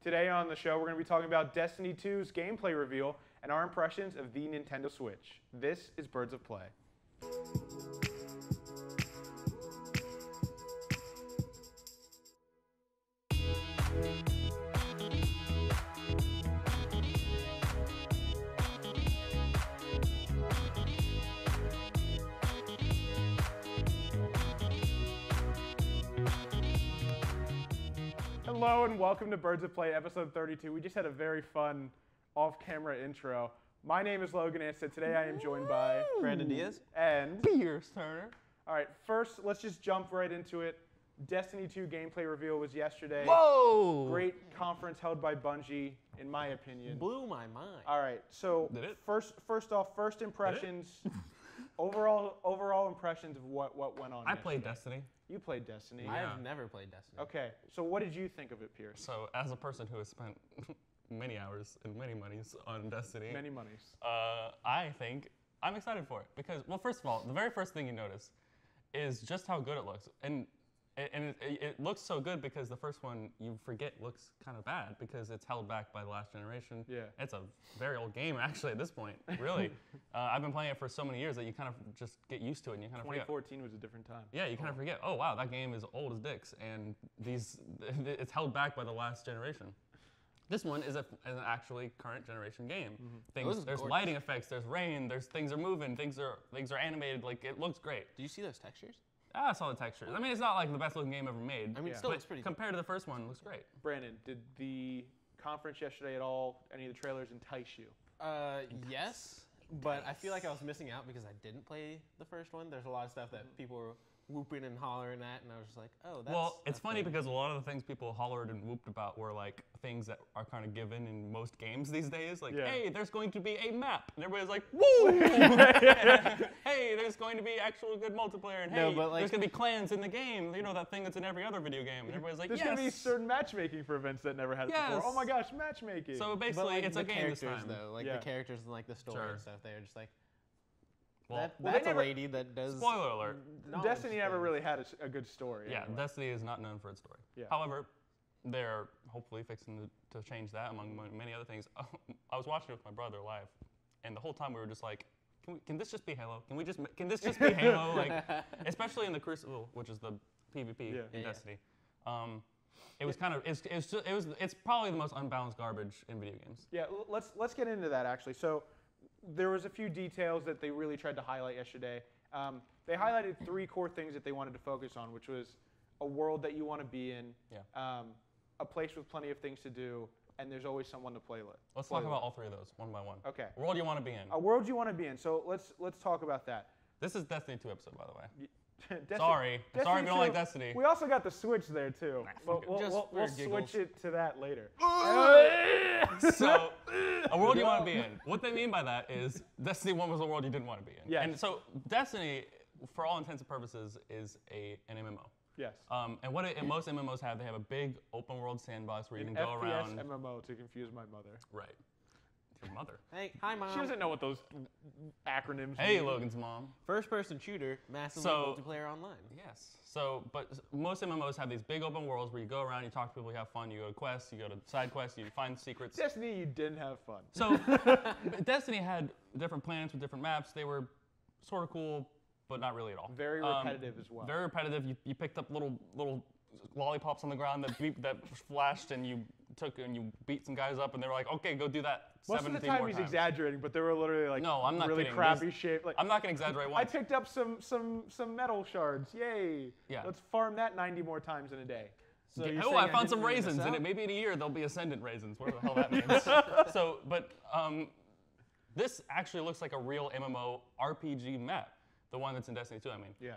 Today on the show, we're going to be talking about Destiny 2's gameplay reveal and our impressions of the Nintendo Switch. This is Birds of Play. Hello and welcome to Birds of Play, episode 32. We just had a very fun off-camera intro. My name is Logan Anstead. Today I am joined by Brandon Diaz and Pierce Turner. All right, first let's just jump right into it. Destiny 2 gameplay reveal was yesterday. Whoa! Great conference held by Bungie, in my opinion. Blew my mind. All right, so first impressions, overall impressions of what went on. I played Destiny. You played Destiny. I have never played Destiny. Okay, so what did you think of it, Pierce? So, as a person who has spent many hours and many monies on Destiny, Many monies. I think I'm excited for it because, well, first of all, the very first thing you notice is just how good it looks, and it looks so good because the first one you forget looks kind of bad because it's held back by the last generation. Yeah. It's a very old game actually at this point. Really, I've been playing it for so many years that you kind of just get used to it and you kind of forget. 2014 was a different time. Yeah, you kind of forget. Oh wow, that game is old as dicks, and it's held back by the last generation. This one is an actually current generation game. Mm-hmm. There's lighting effects, there's rain, things are moving, things are animated. Like it looks great. Do you see those textures? I saw the textures. I mean, it's not like the best looking game ever made. I mean, Yeah. still but looks pretty good. compared to the first one, it looks great. Brandon, did the conference yesterday at all, any of the trailers entice you? Yes, but I feel like I was missing out because I didn't play the first one. There's a lot of stuff that people were whooping and hollering at, and I was just like, oh, that's Well, it's funny good. because a lot of the things people hollered and whooped about were like things that are kind of given in most games these days. Like, Yeah. hey, there's going to be a map, and everybody's like, woo! Hey, there's going to be actual good multiplayer, and No, hey, but, like- there's going to be clans in the game. You know that thing that's in every other video game, and everybody's like, There's yes. going to be certain matchmaking for events that never had it before. Yes. Oh my gosh, matchmaking. So But basically, like it's the a game this characters time. though, like Yeah. the characters and like the story Sure. and stuff. They're just like Well, that's they a never- lady that does. spoiler alert. knowledge Destiny never things. really had a good story. Yeah, anyway. Destiny is not known for its story. Yeah. However, they're hopefully fixing to change that among many other things. I was watching it with my brother live, and the whole time we were just like, can this just be Halo? Can this just be Halo? Like, especially in the Crucible, which is the PvP Yeah. in Yeah. Destiny. It was kind of it's probably the most unbalanced garbage in video games. Yeah, let's get into that actually. So there was a few details that they really tried to highlight yesterday. They highlighted 3 core things that they wanted to focus on, which was a world that you want to be in, Yeah. a place with plenty of things to do, and there's always someone to play with. Let's talk about all 3 of those one by one. Okay. World you want to be in. A world you want to be in. So let's talk about that. This is Destiny 2 episode, by the way. Destiny- Sorry if you don't 2, like Destiny. We also got the Switch there too. But fuck it. we'll Just we'll for giggles. switch it to that later. So, a world you want to be in. What they mean by that is Destiny 1 was a world you didn't want to be in. Yes. And so Destiny, for all intents and purposes, is an MMO. Yes. And most MMOs have, they have a big open world sandbox where you can An go FPS around. MMO to confuse my mother. Right. Your mother. Hey, hi mom. She doesn't know what those acronyms Hey, mean. Logan's mom. First-person shooter, massively So- multiplayer online. Yes. So, but most MMOs have these big open worlds where you go around, you talk to people, you have fun, you go to quests, you go to side quests, you find secrets. Destiny, you didn't have fun. So, Destiny had different planets with different maps. They were sort of cool, but not really at all. Very repetitive as well. Very repetitive. You picked up little lollipops on the ground that flashed, and you took and you beat some guys up, and they were like, okay, go do that Most of 17 the time more he's times. exaggerating, but they were literally like No, I'm not really kidding. crappy shape. Like I'm not gonna exaggerate I once. picked up some metal shards. Yay! Yeah. Let's farm that 90 more times in a day. So you're Oh, saying I found didn't some really miss raisins in out? it. Maybe in a year there'll be Ascendant raisins. Whatever the hell that means. So, but this actually looks like a real MMO RPG map. The one that's in Destiny 2, I mean. Yeah.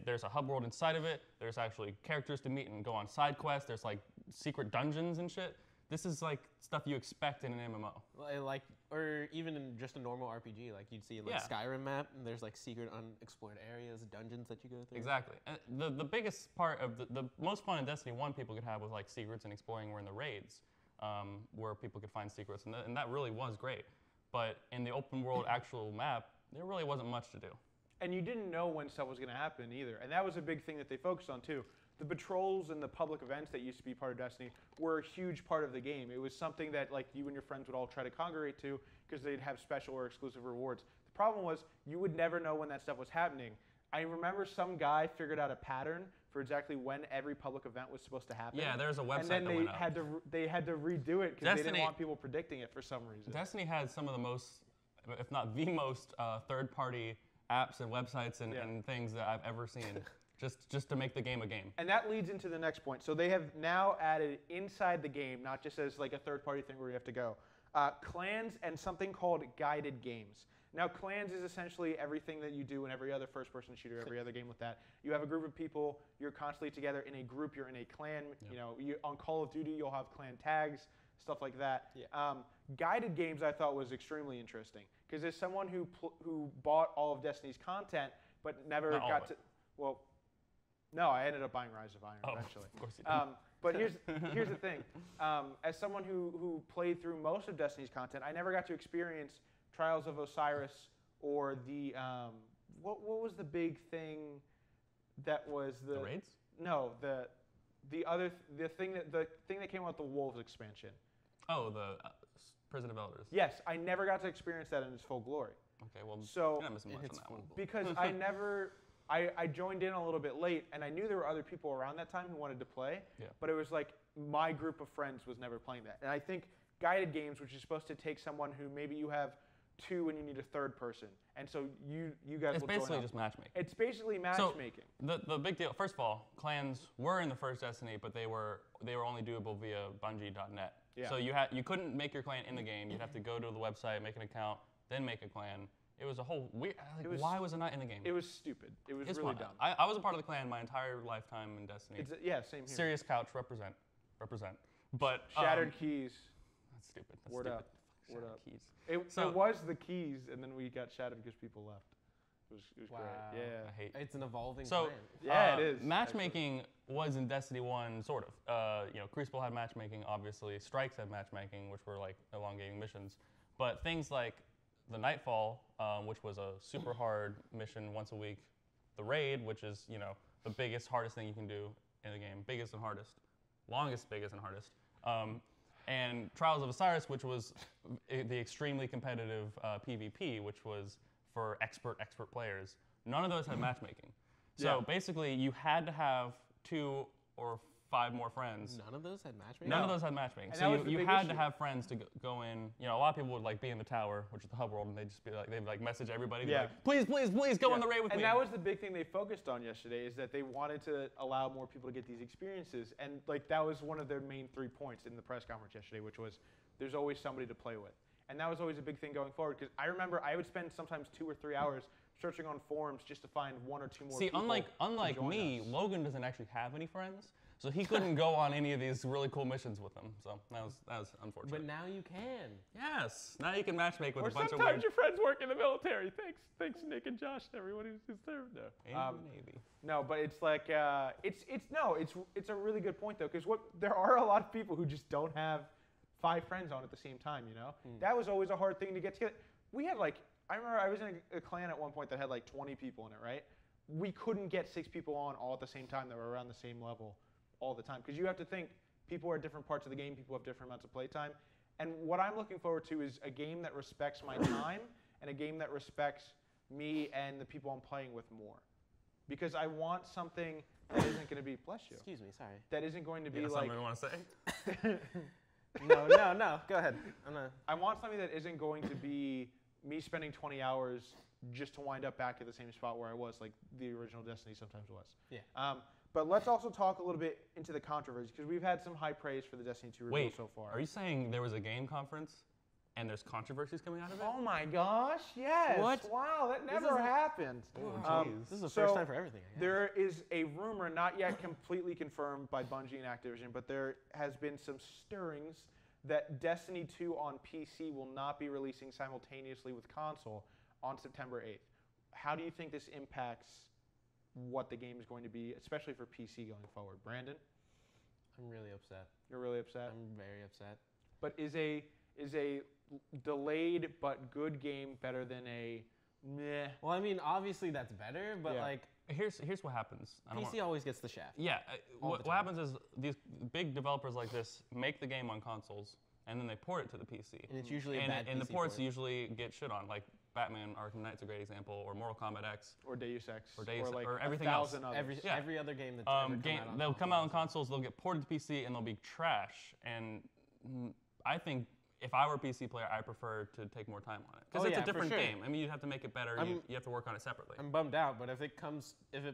There's a hub world inside of it. There's actually characters to meet and go on side quests. There's like secret dungeons and shit. This is like stuff you expect in an MMO. Like, or even in just a normal RPG, like you'd see like Yeah. Skyrim map, and there's like secret unexplored areas, dungeons that you go through. Exactly. And the biggest part of the most fun in Destiny 1 people could have was like secrets and exploring were in the raids, where people could find secrets, and that really was great. But in the open world actual map, there really wasn't much to do. And you didn't know when stuff was going to happen either. And that was a big thing that they focused on too. the patrols and the public events that used to be part of Destiny were a huge part of the game. It was something that like you and your friends would all try to congregate to because they'd have special or exclusive rewards. The problem was you would never know when that stuff was happening. I remember some guy figured out a pattern for exactly when every public event was supposed to happen. Yeah, there's a website and then that they went up. had to redo it because they didn't Destiny- want people predicting it for some reason. Destiny had some of the most, if not the most, third-party apps and websites and things that I've ever seen, just to make the game a game. And that leads into the next point. So they have now added inside the game, not just as like a third-party thing where you have to go, clans and something called guided games. Now, clans is essentially everything that you do in every other first-person shooter, every other game with that. You have a group of people, you're constantly together in a group, you're in a clan. Yep. You know, on Call of Duty, you'll have clan tags, stuff like that. Yeah. Guided games I thought was extremely interesting because as someone who bought all of Destiny's content but never Not all got of to, it. well, no, I ended up buying Rise of Iron eventually. Of course you did. But here's the thing. As someone who played through most of Destiny's content, I never got to experience Trials of Osiris or the what was the big thing that was The raids? No, the thing that came out with the Wolves expansion. Oh, the Prison of Elders. Yes, I never got to experience that in its full glory. Okay, well, So you're not missing much on It's that one. full. because I joined in a little bit late, and I knew there were other people around that time who wanted to play, Yeah. but it was like my group of friends was never playing that. And I think guided games, which is supposed to take someone who maybe you have two and you need a third person, and so you guys It's will basically join up. just matchmaking. It's basically matchmaking. The big deal, first of all, clans were in the first Destiny, but they were only doable via Bungie.net. Yeah. So you couldn't make your clan in the game. You'd have to go to the website, make an account, then make a clan. It was a whole weird. Why was it not in the game? It was stupid. It was It's really fun. dumb. I was a part of the clan my entire lifetime in Destiny. Yeah, same here. Serious couch represent. But Shattered Keys. That's stupid. That's Word stupid. up. Word Shattered up. keys. It was the keys, and then we got shattered because people left. It was Wow. great. Yeah. I hate. It's an evolving So- plan. Yeah, it is. Matchmaking was in Destiny 1, sort of. Crucible had matchmaking, obviously. Strikes had matchmaking, which were like elongating missions. But things like the Nightfall, which was a super hard mission once a week. The Raid, which is, the biggest, hardest thing you can do in the game. Biggest and hardest. Longest, biggest, and hardest. And Trials of Osiris, which was the extremely competitive PvP, which was for expert players. None of those had matchmaking. So basically, you had to have 2 or 5 more friends. None of those had matchmaking? None of those had matchmaking. And So that was the you big had issue. to have friends to go in. A lot of people would like be in the tower, which is the hub world, and they'd just be like, they'd message everybody, be Yeah. like, please go on the raid with And me. that was the big thing they focused on yesterday, is that they wanted to allow more people to get these experiences. And like that was one of their main 3 points in the press conference yesterday, which was there's always somebody to play with. And that was always a big thing going forward, because I remember I would spend sometimes 2 or 3 hours searching on forums just to find 1 or 2 more See, people unlike to join me, us. Logan doesn't actually have any friends, so he couldn't go on any of these really cool missions with them. So that was unfortunate. But now you can. Yes, now you can matchmake with Or a bunch of sometimes weird. your friends work in the military. Thanks Nick and Josh and everyone who's served there. Maybe. No, but it's like it's a really good point though, because there are a lot of people who just don't have 5 friends on at the same time. That was always a hard thing to get together. We had I remember I was in a clan at one point that had 20 people in it, right? We couldn't get 6 people on all at the same time that were around the same level all the time, because you have to think people are at different parts of the game, people have different amounts of playtime, and what I'm looking forward to is a game that respects my time and a game that respects me and the people I'm playing with more, because I want something that isn't going to be bless you. Excuse me, sorry. That isn't going to be You got like something you want to say? No. Go ahead. I want something that isn't going to be me spending 20 hours just to wind up back at the same spot where I was, like the original Destiny sometimes was. Yeah. But let's also talk a little bit into the controversy, because we've had some high praise for the Destiny 2 reveal Wait, so far. are you saying there was a game conference and there's controversies coming out of it? Oh my gosh, yes. What? Wow, that never happened. This is the so first time for everything, I guess. There is a rumor, not yet completely confirmed by Bungie and Activision, but there has been some stirrings that Destiny 2 on PC will not be releasing simultaneously with console on September 8th. How do you think this impacts what the game is going to be, especially for PC going forward? Brandon? I'm really upset. You're really upset? I'm very upset. But is a delayed but good game better than a meh? Well, I mean, obviously that's better, but Yeah. here's what happens. PC always gets the shaft. Yeah, All the what happens is these big developers like this make the game on consoles, and then they port it to the PC. And it's usually a bad and PC the ports port. usually get shit on, like Batman Arkham Knight's a great example, or Mortal Kombat X, Or Deus Ex. or like everything a else. thousand others. Every other game that's ever come out on they'll come out on console. consoles, they'll get ported to PC, and they'll be trash. And I think if I were a PC player, I prefer to take more time on it because Oh, it's yeah, a for different sure. game. I mean, you have to make it better. You have to work on it separately. I'm bummed out, but if it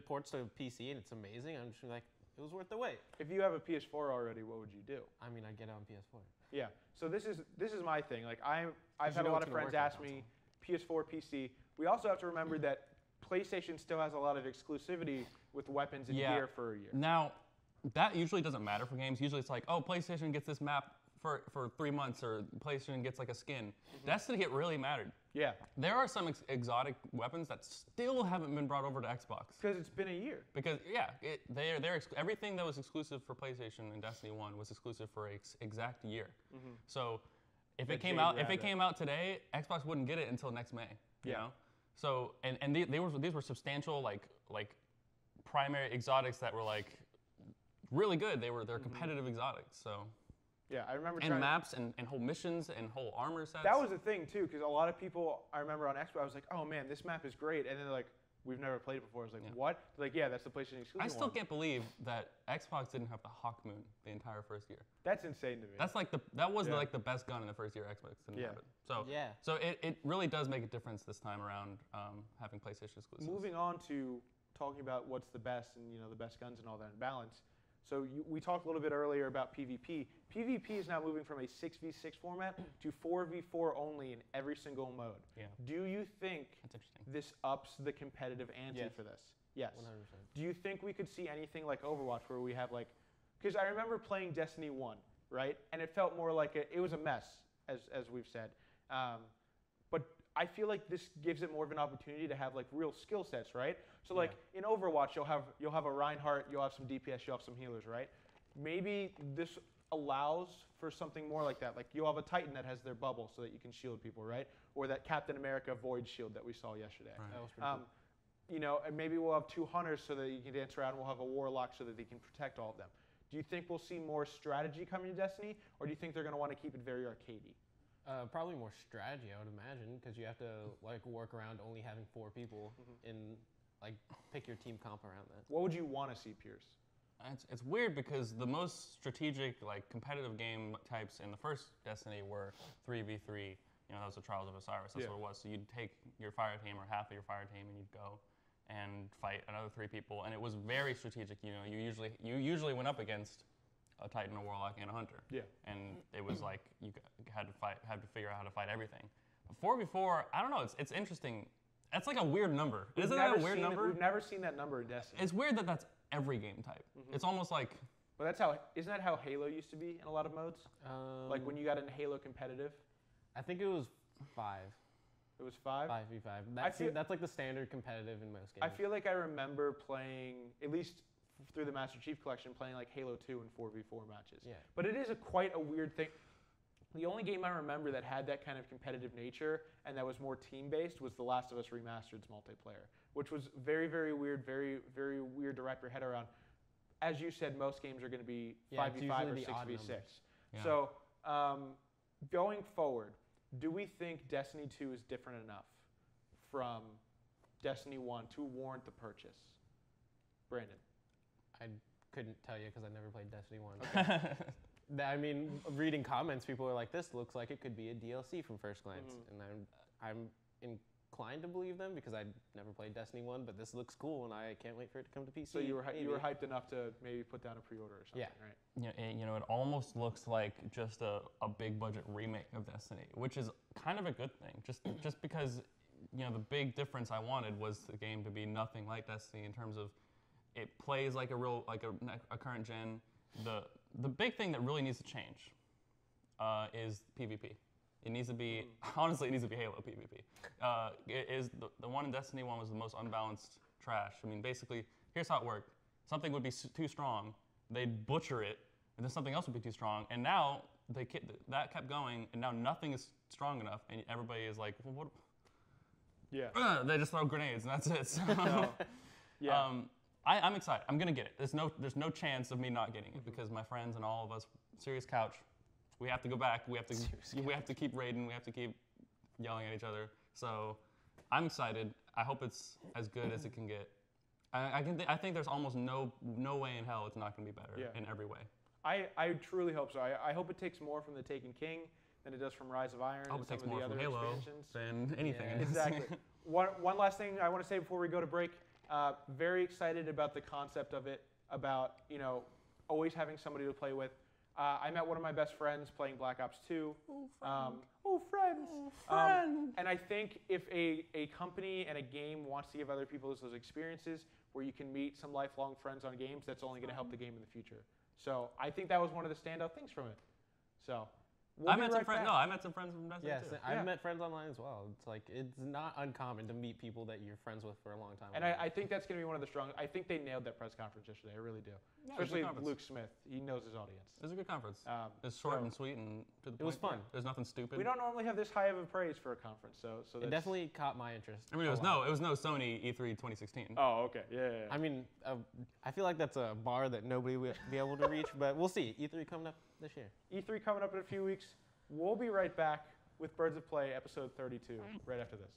ports to PC and it's amazing, I'm just gonna be like, it was worth the wait. If you have a PS4 already, what would you do? I mean, I'd get it on PS4. Yeah. So this is my thing. Like I've you had a know lot it's of gonna friends work on ask me PS4, PC. We also have to remember that PlayStation still has a lot of exclusivity with weapons and gear for a year. Now, that usually doesn't matter for games. Usually it's like, oh, PlayStation gets this map for 3 months, or PlayStation gets like a skin. Destiny it really mattered. Yeah. There are some exotic weapons that still haven't been brought over to Xbox. Because it's been a year. Because everything that was exclusive for PlayStation in Destiny 1 was exclusive for an exact year. So if it came out today, Xbox wouldn't get it until next May. You know? So these were substantial like primary exotics that were like really good. They're competitive exotics. So. Yeah, I remember And maps and whole missions and whole armor sets. That was the thing too, because a lot of people I remember on Xbox, I was like, oh man, this map is great, and then they're like, we've never played it before. I was like, what? They're like, yeah, that's the PlayStation exclusive. I still one. can't believe that Xbox didn't have the Hawk Moon the entire first year. That's insane to me. That's like that was like the best gun in the first year Xbox didn't have it. So So it really does make a difference this time around having PlayStation exclusives. Moving on to talking about what's the best and the best guns and all that in balance. So we talked a little bit earlier about PvP. PvP is now moving from a 6v6 format to 4v4 only in every single mode. Yeah. Do you think That's interesting. this ups the competitive ante for this? Yes. 100%. Do you think we could see anything like Overwatch where we have like, because I remember playing Destiny 1, right? And it felt more like it was a mess, as we've said. But I feel like this gives it more of an opportunity to have like real skill sets, right? So like in Overwatch, you'll have a Reinhardt, you'll have some DPS, you'll have some healers, right? Maybe this allows for something more like that. Like you'll have a Titan that has their bubble so that you can shield people, right? Or that Captain America Void Shield that we saw yesterday. Right. That was pretty cool. And maybe we'll have 2 hunters so that you can dance around. We'll have a warlock so that they can protect all of them. Do you think we'll see more strategy coming to Destiny, or do you think they're going to want to keep it very arcadey? Probably more strategy, I would imagine, because you have to like work around only having 4 people and like pick your team comp around that. What would you want to see, Pierce? It's weird because the most strategic, like competitive game types in the first Destiny were 3v3. That was the Trials of Osiris. That's what it was. So you'd take your fire team or half of your fire team, and you'd go and fight another 3 people, and it was very strategic. You usually went up against a Titan, a Warlock, and a Hunter. Yeah. And it was like you had to figure out how to fight everything. 4v4, I don't know. It's interesting. That's like a weird number. Isn't that a weird number? We've never seen that number in Destiny. It's weird that that's every game type. It's almost like. But isn't that how Halo used to be in a lot of modes? Like when you got into Halo competitive. I think it was 5. It was 5? 5v5. That's like the standard competitive in most games. I feel like I remember playing, at least through the Master Chief Collection, playing like Halo 2 and 4v4 matches. Yeah. But it is quite a weird thing. The only game I remember that had that kind of competitive nature and that was more team-based was The Last of Us Remastered's multiplayer, which was very, very weird, very, very weird to wrap your head around. As you said, most games are going to be 5v5 or 6v6. Yeah. So going forward, do we think Destiny 2 is different enough from Destiny 1 to warrant the purchase? Brandon? I couldn't tell you because I never played Destiny 1. Okay. I mean, reading comments, people are like, this looks like it could be a DLC from first glance. And I'm inclined to believe them because I never played Destiny 1, but this looks cool, and I can't wait for it to come to PC. So you were hyped enough to maybe put down a pre-order or something, right? Yeah, it almost looks like just a big budget remake of Destiny, which is kind of a good thing. Just because, the big difference I wanted was the game to be nothing like Destiny in terms of it plays like a current gen. The big thing that really needs to change is PvP. It needs to be, honestly, it needs to be Halo PvP. It is the one in Destiny 1 was the most unbalanced trash. I mean, basically, here's how it worked. Something would be too strong, they'd butcher it, and then something else would be too strong. And now that kept going, and now nothing is strong enough, and everybody is like, well, what? Yeah. They just throw grenades, and that's it. So. Yeah. I'm excited. I'm gonna get it. There's no chance of me not getting it because my friends and all of us, Serious Couch, we have to go back. We have to keep raiding. We have to keep yelling at each other. So I'm excited. I hope it's as good as it can get. I think there's almost no way in hell it's not gonna be better in every way. I truly hope so. I hope it takes more from the Taken King than it does from Rise of Iron. I hope and it takes some of more the from other Halo expansions. than anything. Yeah. Exactly. One last thing I want to say before we go to break. Very excited about the concept of it, about always having somebody to play with. I met one of my best friends playing Black Ops 2. Friends. And I think if a company and a game wants to give other people those experiences where you can meet some lifelong friends on games, that's only going to help the game in the future. So I think that was one of the standout things from it. So I met some friends. No, I met some friends from Destiny too. I've met friends online as well. It's like it's not uncommon to meet people that you're friends with for a long time. And I think that's going to be one of the strongest. I think they nailed that press conference yesterday. I really do. Yeah, especially Luke Smith. He knows his audience. It was a good conference. It's short and sweet and to the point. It was fun. There's nothing stupid. We don't normally have this high of a praise for a conference, so it definitely caught my interest. I mean, it was no Sony E3 2016. Oh, okay, yeah. I mean, I feel like that's a bar that nobody will be able to reach, but we'll see. E3 coming up this year. E3 coming up in a few weeks. We'll be right back with Birds of Play, episode 32, right after this.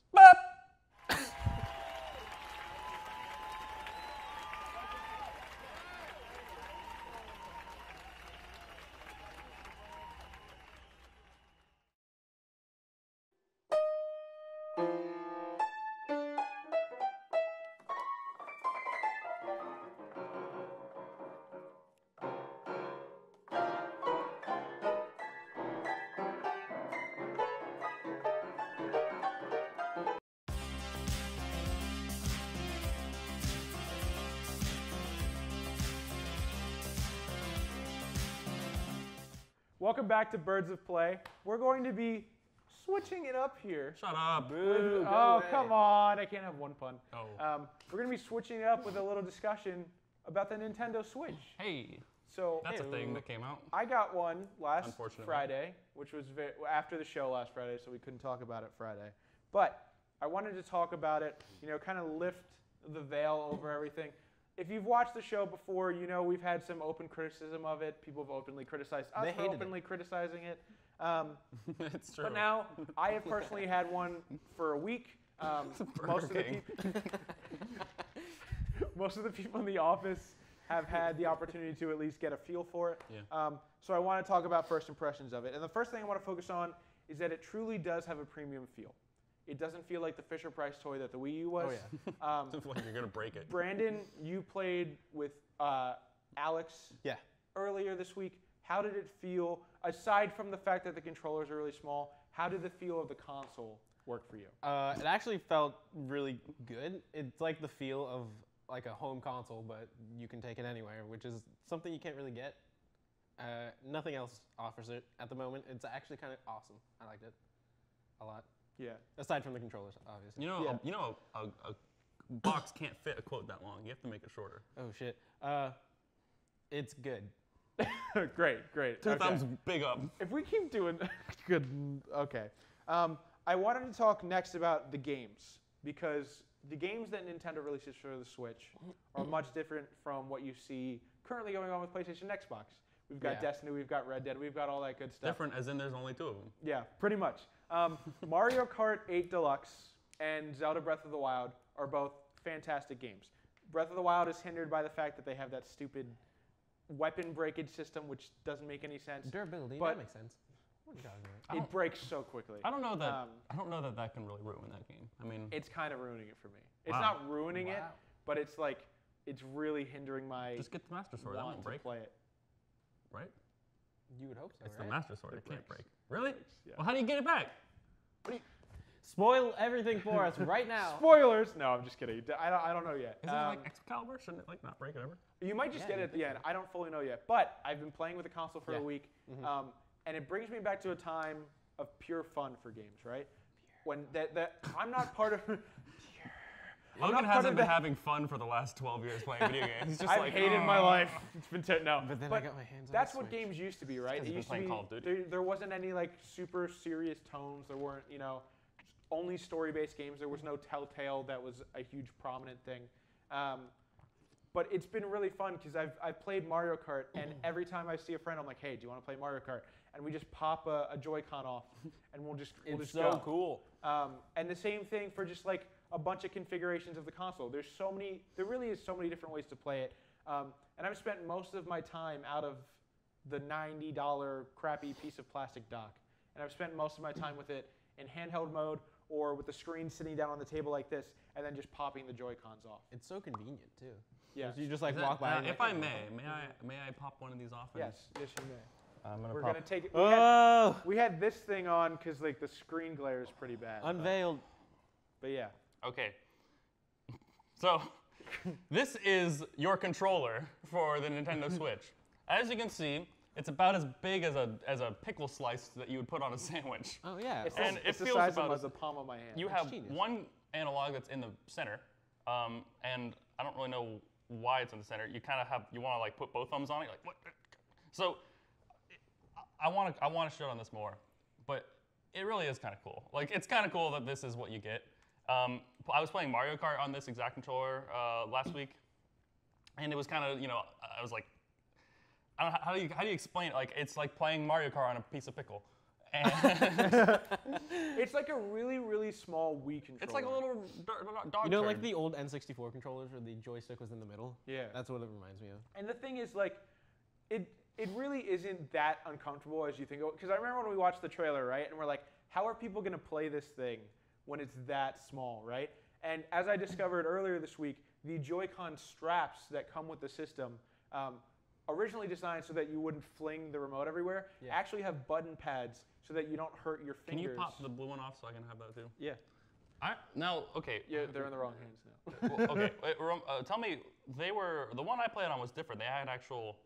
Welcome back to Birds of Play. We're going to be switching it up here. Shut up. Come on. I can't have one pun. Oh. We're going to be switching it up with a little discussion about the Nintendo Switch. Hey. So that's a thing that came out. I got one last Friday, which was after the show last Friday, so we couldn't talk about it Friday. But I wanted to talk about it, kind of lift the veil over everything. If you've watched the show before, we've had some open criticism of it. People have openly criticized us for openly criticizing it. It's true. But now, I have personally had one for a week. Most of the people in the office have had the opportunity to at least get a feel for it. Yeah. So I want to talk about first impressions of it. And the first thing I want to focus on is that it truly does have a premium feel. It doesn't feel like the Fisher-Price toy that the Wii U was. Oh, yeah. It feels like you're going to break it. Brandon, you played with Alex earlier this week. How did it feel, aside from the fact that the controllers are really small, how did the feel of the console work for you? It actually felt really good. It's like the feel of like a home console, but you can take it anywhere, which is something you can't really get. Nothing else offers it at the moment. It's actually kind of awesome. I liked it a lot. Yeah. Aside from the controllers, obviously. A box can't fit a quote that long. You have to make it shorter. Oh shit. It's good. Great. Two thumbs big up. If we keep doing good, okay. I wanted to talk next about the games because the games that Nintendo releases for the Switch are much different from what you see currently going on with PlayStation and Xbox. We've got Destiny, we've got Red Dead, we've got all that good stuff. Different as in there's only two of them. Yeah, pretty much. Mario Kart 8 Deluxe and Zelda Breath of the Wild are both fantastic games. Breath of the Wild is hindered by the fact that they have that stupid weapon breakage system, which doesn't make any sense. Durability, that makes sense. What are you talking about? It breaks so quickly. I don't know that that can really ruin that game. I mean, it's kind of ruining it for me. It's not ruining it, but it's like it's really hindering my. Just get the Master Sword. That won't break. Play it. Right? You would hope so. It's right? the Master Sword. It can't break. Really? Yeah. Well, how do you get it back? Spoil everything for us right now. Spoilers! No, I'm just kidding. I don't know yet. Is it like Excalibur? Shouldn't it like not break it ever? You might just get it at the end. I don't fully know yet. But I've been playing with the console for a week, and it brings me back to a time of pure fun for games, right? When I'm not part of. Logan hasn't been having fun for the last 12 years playing video games. He's just I've hated my life. It's been no. But then I got my hands on That's the what Switch. games used to be, right? It used to be Call of Duty. there wasn't any like super serious tones. There weren't, only story-based games. There was no Telltale that was a huge prominent thing. But it's been really fun because I've played Mario Kart, and every time I see a friend, I'm like, hey, do you want to play Mario Kart? And we just pop a Joy-Con off, and we'll just so go. cool. And the same thing for just like a bunch of configurations of the console. There really is so many different ways to play it. And I've spent most of my time out of the $90 crappy piece of plastic dock. And I've spent most of my time with it in handheld mode or with the screen sitting down on the table like this and then just popping the Joy-Cons off. It's so convenient, too. Yeah. You just like walk by. If I may I pop one of these off? Yes, you may. I'm gonna We're pop. gonna take it. Oh! We had this thing on because like the screen glare is pretty bad. Unveiled. But yeah. Okay. So, this is your controller for the Nintendo Switch. As you can see, it's about as big as a pickle slice that you would put on a sandwich. Oh yeah. And It's it the feels size about of as the palm of my hand. you have genius. one analog that's in the center, and I don't really know why it's in the center. You kind of want to like put both thumbs on it, like what? So I want to show on this more, but it really is kind of cool. Like it's kind of cool that this is what you get. I was playing Mario Kart on this exact controller last week, and it was kind of I was like, I don't know, how do you explain it? Like it's like playing Mario Kart on a piece of pickle. And It's like a really, really small Wii controller. it's like a little dog You know, turd. like the old N64 controllers where the joystick was in the middle? Yeah. That's what it reminds me of. And the thing is, like, it really isn't that uncomfortable as you think. Because I remember when we watched the trailer, right? And we're like, how are people going to play this thing when it's that small, right? And as I discovered earlier this week, the Joy-Con straps that come with the system, originally designed so that you wouldn't fling the remote everywhere, actually have button pads so that you don't hurt your Can fingers. you pop the blue one off so I can have that too? Yeah. Now, okay. Yeah, they're in the wrong hands now. Well, okay, tell me, the one I played on was different. They had actual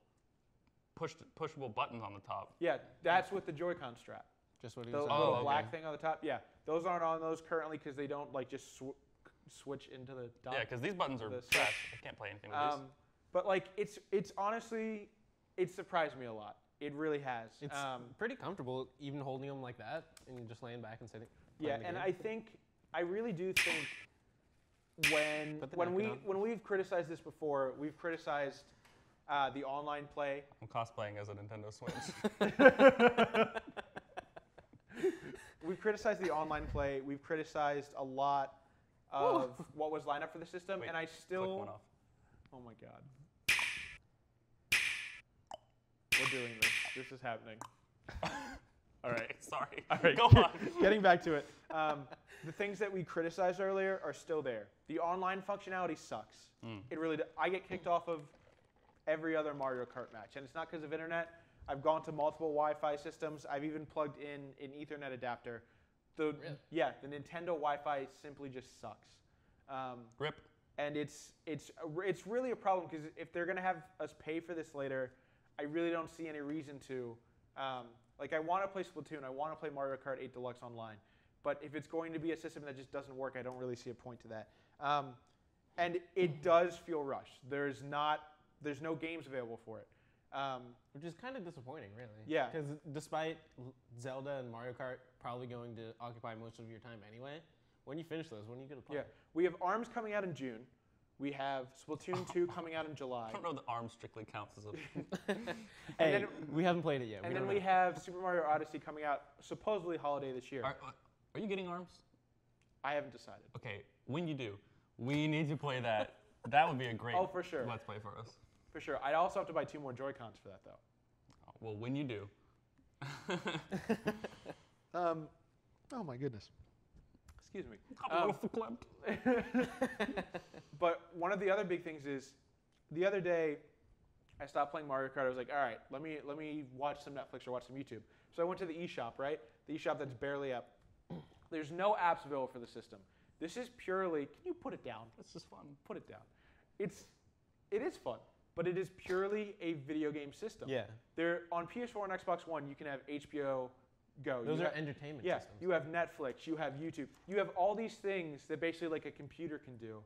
pushable buttons on the top. Yeah, that's with the Joy-Con strap. Just what he The was little saying. black thing on the top. Yeah, those aren't on those currently because they don't like just switch into the dock. Yeah, because these buttons are the trash. I can't play anything with these. But like it's honestly, it surprised me a lot. It really has. It's pretty comfortable, even holding them like that, and you're just laying back and sitting. Yeah, and I really do think when we've criticized this before, we've criticized the online play. I'm cosplaying as a Nintendo Switch. We've criticized the online play. We've criticized a lot of what was lined up for the system, Wait, and I still. click one off. Oh my god. We're doing this. This is happening. All right. Sorry. All right. Go on. Getting back to it. The things that we criticized earlier are still there. The online functionality sucks. It really does. I get kicked off of every other Mario Kart match, and it's not because of internet. I've gone to multiple Wi-Fi systems. I've even plugged in an Ethernet adapter. The Nintendo Wi-Fi simply just sucks. Rip. And it's really a problem because if they're gonna have us pay for this later, I really don't see any reason to. Like I want to play Splatoon, I want to play Mario Kart 8 Deluxe online, but if it's going to be a system that just doesn't work, I don't really see a point to that. And it does feel rushed. There's no games available for it. Which is kind of disappointing, really. Yeah. Because despite Zelda and Mario Kart probably going to occupy most of your time anyway, when you finish those, when are you going to play? Yeah. We have ARMS coming out in June. We have Splatoon 2 coming out in July. I don't know that ARMS strictly counts as a. Hey, then, we haven't played it yet. And then we have Super Mario Odyssey coming out supposedly holiday this year. Are you getting ARMS? I haven't decided. Okay, when you do, we need to play that. That would be a great for sure. Let's play for us. For sure. I also have to buy 2 more Joy-Cons for that, though. Well, when you do. Oh my goodness. Excuse me. I'm a little verklempt. But one of the other big things is, the other day, I stopped playing Mario Kart. I was like, all right, let me watch some Netflix or watch some YouTube. So I went to the eShop, right? The eShop that's barely up. There's no apps available for the system. This is purely. Can you put it down? It's just fun. Put it down. It is fun, but it is purely a video game system. Yeah. There on PS4 and Xbox One, you can have HBO Go. Those are entertainment systems. You have Netflix, you have YouTube, you have all these things that basically like a computer can do.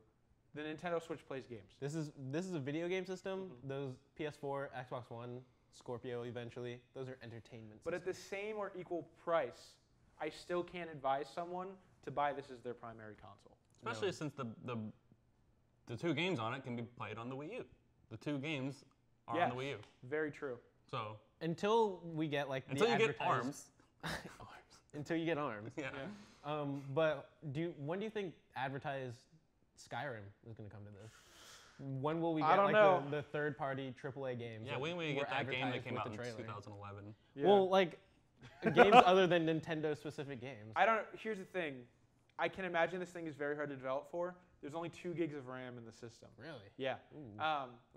The Nintendo Switch plays games. This is a video game system. Those PS4, Xbox One, Scorpio eventually, those are entertainment But at the same or equal price, I still can't advise someone to buy this as their primary console. Especially since the 2 games on it can be played on the Wii U. The 2 games are on the Wii U. Very true. So until we get like until the you get arms. Until you get arms. Yeah. But when do you think advertised Skyrim is going to come to this? When will we get like the third-party AAA games? Yeah, when we get that game that came out in 2011. Yeah. Well, like games other than Nintendo-specific games. Here's the thing. I can imagine this thing is very hard to develop for. There's only 2 gigs of RAM in the system. Really? Yeah.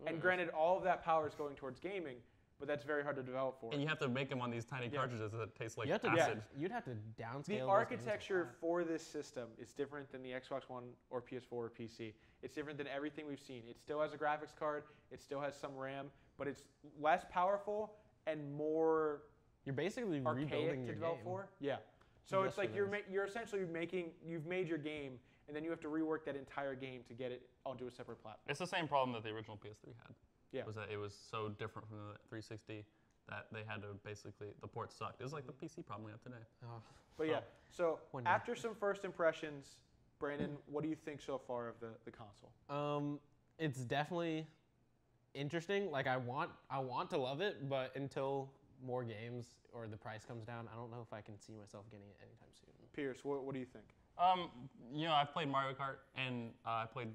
And granted, all of that power is going towards gaming, but that's very hard to develop for. And you have to make them on these tiny cartridges that taste like acid. You'd have to downscale the architecture for this system is different than the Xbox One or PS4 or PC. It's different than everything we've seen. It still has a graphics card. It still has some RAM, but it's less powerful and more You're basically archaic rebuilding to your develop game. for. Yeah. So Just it's like you're essentially you've made your game, and then you have to rework that entire game to get it onto a separate platform. It's the same problem that the original PS3 had. Yeah. Was that it was so different from the 360 that they had to basically, the port sucked. It was like the PC problem we have today. Oh. But yeah, so One day. after some first impressions, Brandon, what do you think so far of the console? It's definitely interesting. Like I want to love it, but until more games or the price comes down, I don't know if I can see myself getting it anytime soon. Pierce, what do you think? I've played Mario Kart and I played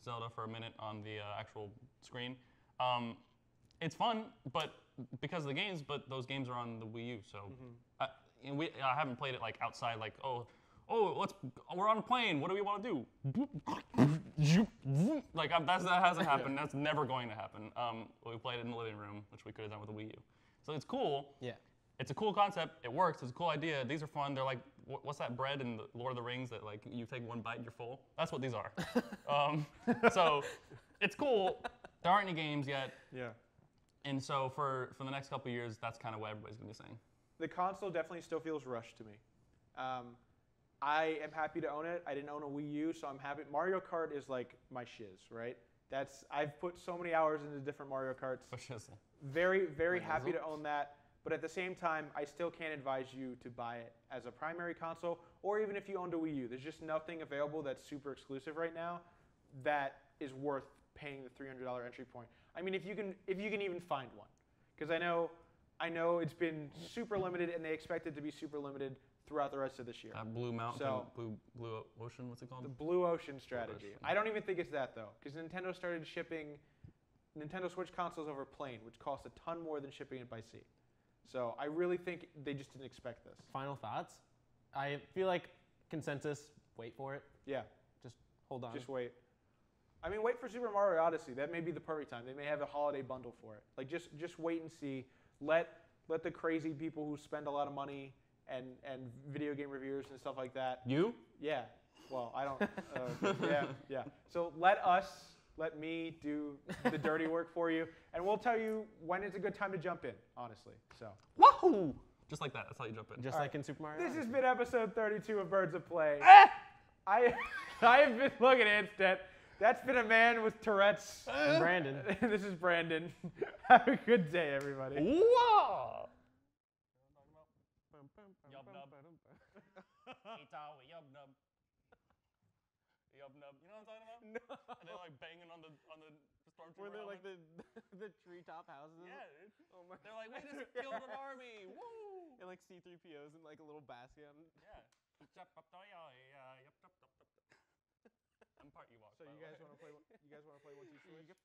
Zelda for a minute on the actual screen. It's fun, but because of the games, but those games are on the Wii U, so I haven't played it like outside, like we're on a plane. What do we want to do? Like that hasn't happened. That's never going to happen. We played it in the living room, which we could have done with the Wii U. So it's cool. Yeah. It's a cool concept. It works. It's a cool idea. These are fun. They're like, what's that bread in the Lord of the Rings that like you take one bite and you're full? That's what these are. So it's cool. There aren't any games yet. Yeah. And so for the next couple of years, that's kind of what everybody's gonna be saying. The console definitely still feels rushed to me. I am happy to own it. I didn't own a Wii U, so I'm happy. Mario Kart is like my shiz, right? I've put so many hours into different Mario Karts. Very, very happy to own that. But at the same time, I still can't advise you to buy it as a primary console, or even if you owned a Wii U. There's just nothing available that's super exclusive right now that is worth paying the $300 entry point. I mean, if you can even find one, because I know it's been super limited, and they expect it to be super limited throughout the rest of this year. Blue Mountain, Blue Ocean, what's it called? The Blue Ocean strategy. Blue Ocean. I don't even think it's that though, because Nintendo started shipping Nintendo Switch consoles over plane, which costs a ton more than shipping it by sea. So I really think they just didn't expect this. Final thoughts? I feel like consensus, wait for it. Yeah. Just hold on. Just wait. I mean, wait for Super Mario Odyssey. That may be the perfect time. They may have a holiday bundle for it. Like, just wait and see. Let the crazy people who spend a lot of money and video game reviewers and stuff like that. You? Yeah. Well, I don't. Yeah. So let me do the dirty work for you, and we'll tell you when it's a good time to jump in, honestly. So. Wahoo! Just like that. That's how you jump in. Just like in Super Mario This Odyssey. has been episode 32 of Birds of Play. I have been Logan Anstead. That's been a man with Tourette's. Brandon. This is Brandon. Have a good day, everybody. Whoa! Yub nub. Yub nub. Yub nub. You know what I'm talking about? No. And they're like banging on the stormtrooper. Were they like the treetop houses? Yeah, dude. Oh my. They're like, we just killed an army. Woo! And like C-3POs in like a little basket. Yeah. I'm part Ewok. So you guys want to play? You guys want to play 1, 2, 3?